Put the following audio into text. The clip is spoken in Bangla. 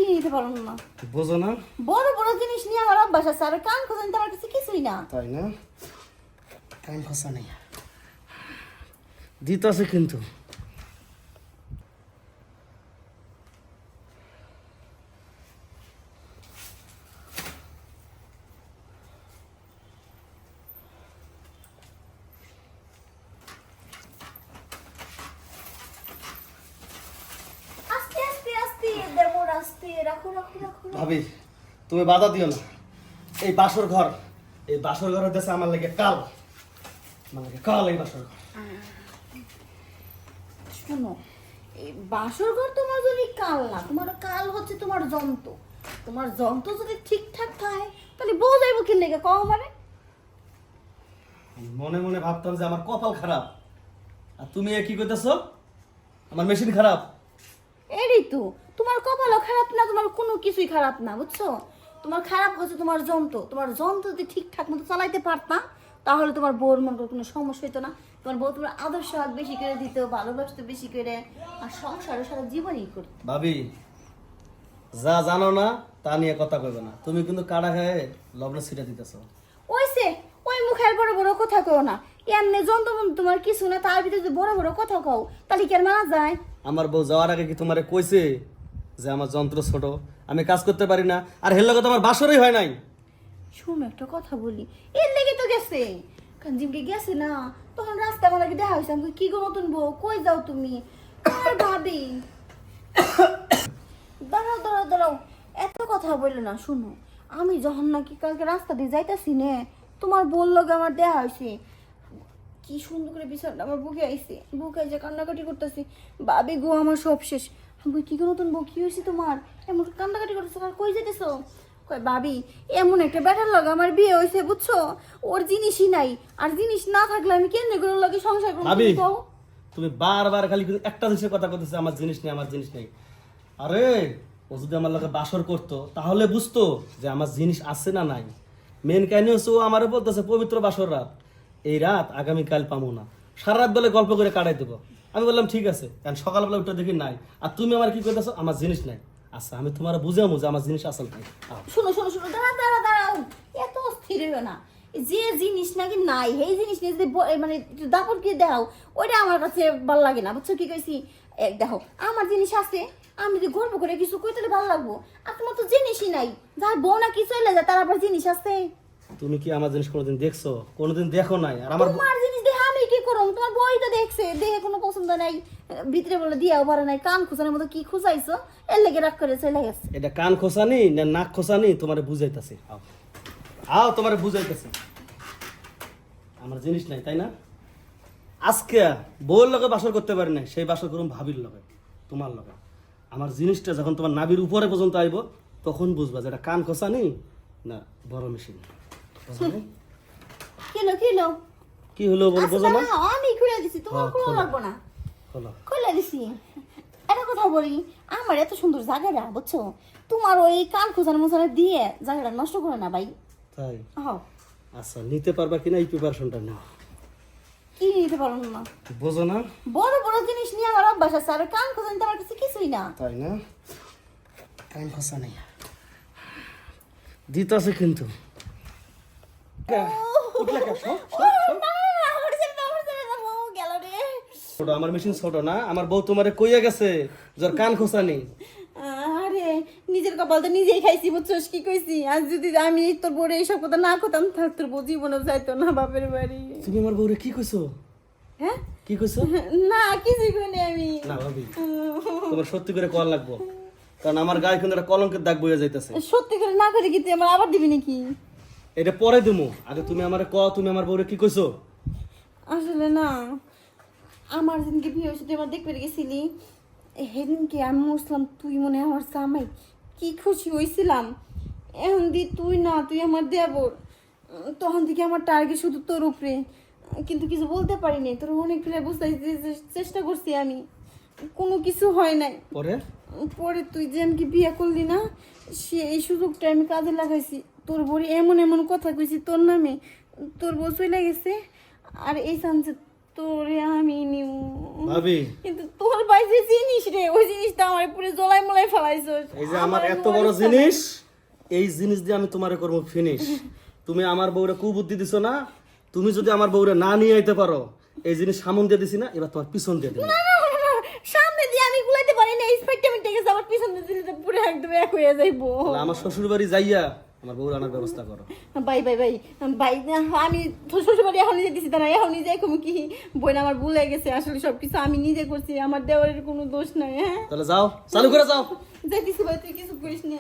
কিনে নিতে পারো না? বোঝো না? বড় বড় জিনিস নিয়ে আমার অভ্যাস আছে, আর কান খোঁজা নিতে আমার কাছে কিছুই না। তাই না? কান খোসা নেই দিতেছে কিন্তু। আস্তে আস্তে আস্তে দেবো, আস্তে রাখো রাখো রাখো। ভাবি তুমি বাধা দিও না। এই বাসর ঘর, এই বাসর ঘরের দেশে আমার লাগে কাল, আমার লাগে কাল এই বাসর ঘর। শোনো, এই বাসর ঘর তোমার যদি কাল না, তোমার কাল হচ্ছে তোমার যন্ত্র। তোমার যন্ত্র যদি ঠিকঠাক থাকে তাহলে বউ যাইব কি লেগে কও মানে? মনে মনে ভাবতাম যে আমার কপাল খারাপ, আর তুমি কি করতেছো? আমার মেশিন খারাপ। এরই তো, তোমার কপালও খারাপ না, তোমার কোনো কিছুই খারাপ না, বুঝছো? তোমার খারাপ হচ্ছে তোমার যন্ত্র। তোমার যন্ত্র যদি ঠিকঠাক মতো চালাইতে পারতাম তাহলে তোমার বউর মন করে কোনো সমস্যা হইতো না। তোমার বউ তোমার আদর সোহাগ বেশি করে দিত, ভালোবাসতো বেশি করে, আর সংসারও সারা জীবনই করতো। ভাবি যা জানো না তা নিয়ে কথা কইবে না। তুমি কিন্তু কাড়া খায় লবণে ছিটা দিতেছো। ওইসে ওই মুখের বড় বড় কথা কও না। এমনি যন্ত্র তোমার কিছু না, তার ভিতরে যদি বড় বড় কথা কও তাহলে কি আর মানা যায়? আমার বউ যাওয়ার আগে কি তোমারে কইছে যে আমার যন্ত্র ছোট, আমি কাজ করতে পারি না? আর হের লগে তো আমার বাসরই হয় নাই। শুনো একটা কথা বলি, এর লেগে তো গেছে কাঞ্জিমকে গেছে না, তখন রাস্তা আমাকে দেখা হয়েছে। আমি কই, কি গো নতুন বউ, কই যাও তুমি? আর ভাবি দাঁড়াও দাঁড়াও দাঁড়াও, এত কথা বললো না। শুনো, আমি যখন নাকি কালকে রাস্তা দিয়ে যাইতাছি নে, তোমার বল লগে আমার দেখা হয়েছে। কি সুন্দর করে বিছানাটা আমার বুকে আইছে, বুকে যে কান্নাকাটি করতেছি, ভাবি গো আমার সব শেষ। আমি কই, কি গো নতুন বউ, কি হয়েছে তোমার? এমন কান্নাকাটি করতেছো, আর কই যেতেছো? কয়, ভাবি এমন একটা ব্যাটার লগে আমার বিয়ে হয়েছে, বুঝছো? ওর জিনিসই নাই, আর জিনিস না থাকলে আমি কেমনে করে লগে সংসার ভাবি করবো? তুমি বারবার খালি কিন্তু একটা জিনিসের কথা কইতেছো, আমার জিনিস নেই আমার জিনিস নেই। আরে ও যদি আমার লগে বাসর করতো তাহলে বুঝতো যে আমার জিনিস আছে না নাই। মেন কাহিনী হচ্ছে ও আমারে বলতেছে পবিত্র বাসর রাত, এই রাত আগামীকাল পাবো না, সারা রাত বলে গল্প করে কাটাই দেবো। আমি বললাম ঠিক আছে, কারণ সকালবেলা উঠে দেখি নাই, আর তুমি আমার কি করতেছো? আমার জিনিস নাই। আচ্ছা আমি তোমার বুঝাবো যে আমার জিনিস আসল নাই। শোনো শোনো শোনো, দাঁড়া দাঁড়া দাঁড়াও, এত অস্থির হইও না। যে জিনিস নাকি নাই, সেই জিনিস নিয়ে যদি মানে একটু দাপট দিয়ে দাও, ওইটা আমার কাছে ভালো লাগে না, বুঝছো? কি কইছি, দেখো আমার জিনিস আছে, আমি যদি গর্ব করে কিছু কই তাহলে ভালো লাগবো। আর তোমার তো জিনিসই নাই, যার বউ না কি চলে যায় তার আবার জিনিস আছে। তুমি কি আমার জিনিস কোনোদিন দেখছো? কোনোদিন দেখো নাই। আর আমার তোমার জিনিস দেখে আমি কি করব? তোমার বই তো দেখছে, দেখে কোনো পছন্দ নাই, ভিতরে বলে দিয়াও পারে নাই, কান খুঁজানোর মতো কি খুঁজাইছো, এর লেগে রাগ করে চলে গেছে। এটা কান খোসানি না নাক খোসানি তোমারে বুঝাইতাছি। আও আও তোমারে বুঝাইতাছি। আমার জিনিস নাই তাই না? আজকে বউর লগে বাসর করতে পারি নাই, সেই বাসর করুন ভাবির লগে, তোমার লগে। আমার জিনিসটা যখন তোমার নাভির উপরে পর্যন্ত আইব তখন বুঝবা যে এটা কান খোসানি না বড় মেশিন। কিলো কিলো কি হলো বলো, বোঝো না? আমি খুলে দিছি, তোমার হ্যাঁ, খুলে খোলো। লাগবো না। হলো খুলে দিছি। একটা কথা বলি, আমার এত সুন্দর জায়গাটা, বুঝছো? তোমার ওই কান খোঁজানো মোছানো দিয়ে জায়গাটা নষ্ট করে না ভাই। তাই? হ্যাঁ, আচ্ছা নিতে পারবা কিনা এই প্রিপারেশনটা নাও। কি নিতে পারো না? বোঝো না? বড় বড় জিনিস নিয়ে আমার অভ্যাস আছে, আর কান খোঁজা নিতে আমার কাছে কিছুই না। তাই না? কান খোসা নেই দিতেছে কিন্তু। উঠলে কে? Show, show, show. না, আমার ছেলে না, আমার ছেলে না, বউ গেল রে। ছোট আমার মেশিন ছোট না, আমার বউ তোমারে কইয়া গেছে যার কান খোসা নেই। আরে নিজের কপাল তো নিজেই খাইছি, বুঝছোস? কি কইছি, আজ যদি আমি তোর বউরে এইসব কথা না করতাম থাক, তোর বউ জীবনেও যাইতো না বাপের বাড়ি। তুমি আমার বউরে কি কইছো? হ্যাঁ, কি কইছো? না কিছুই কইনি আমি। না ভাবি তোমার সত্যি করে কল লাগবো, কারণ আমার গায়ে কিন্তু একটা কলঙ্কের দাগ বইয়া যাইতেছে। সত্যি করে না করে কি তুই আমার আবার দিবি নাকি? এটা পরে দিমু, আগে তুমি আমারে তুমি আমার বউরে কি কইছো? আসলে না, আমার যেদিনকে বিয়ে হয়েছে তুই আমার দেখতে গেছিলি, সেদিনকে আমি বুঝলাম তুই মনে হয় আমার জামাই, কি খুশি হয়েছিলাম। এখন দি তুই না, তুই আমার দেবর, তখন থেকে আমার টার্গেট শুধু তোর উপরে, কিন্তু কিছু বলতে পারিনি। তোর অনেক বুঝতে চেষ্টা করছি আমি, কোনো কিছু হয় নাই। পরে পরে তুই যে আমাকে বিয়ে করলি না, সে এই সুযোগটা আমি কাজে লাগাইছি। তোর বড়ি এমন এমন কথা কইছি তোর নামে, তোর বউ চলে গেছে, আর এই চান্সে তোরে আমি নিউ ভাবি কিন্তু তোর ভাই যে জিনিস রে ওই জিনিসটা আমার পুরো জলাই মলাই ফেলাইছস এই যে আমার এত বড় জিনিস, এই জিনিস দিয়ে আমি তোমারে করবো ফিনিশ। তুমি আমার বউরে কুবুদ্ধি দিছো না, তুমি যদি আমার বউরে না নিয়ে আইতে পারো, এই জিনিস সামন দিয়ে দিছি না, এবার তোমার পিছন দিয়ে দিবি। না, না, না, না, সামনে দিয়ে আমি গুলাইতে পারি না, এই স্পাইটটা আমি টেকে আমার পিছন দিয়ে দিলে তো পুরো একদম এক হয়ে যাইবো। তাহলে আমার শ্বশুর বাড়ি যাইয়া আমার বউর আনার ব্যবস্থা করো। বাই বাই বাই বাই আমি শ্বশুর বাড়ি এখন নিজে দিছি তারা এখন নিজে কম কি বোন আমার ভুলে গেছে, আসলে সবকিছু আমি নিজে করছি, আমার দেওয়ারের কোনো দোষ নাই। হ্যাঁ তাহলে যাও, চালু করে যাও। যাইতেছি ভাই, তুই কিছু করিস না।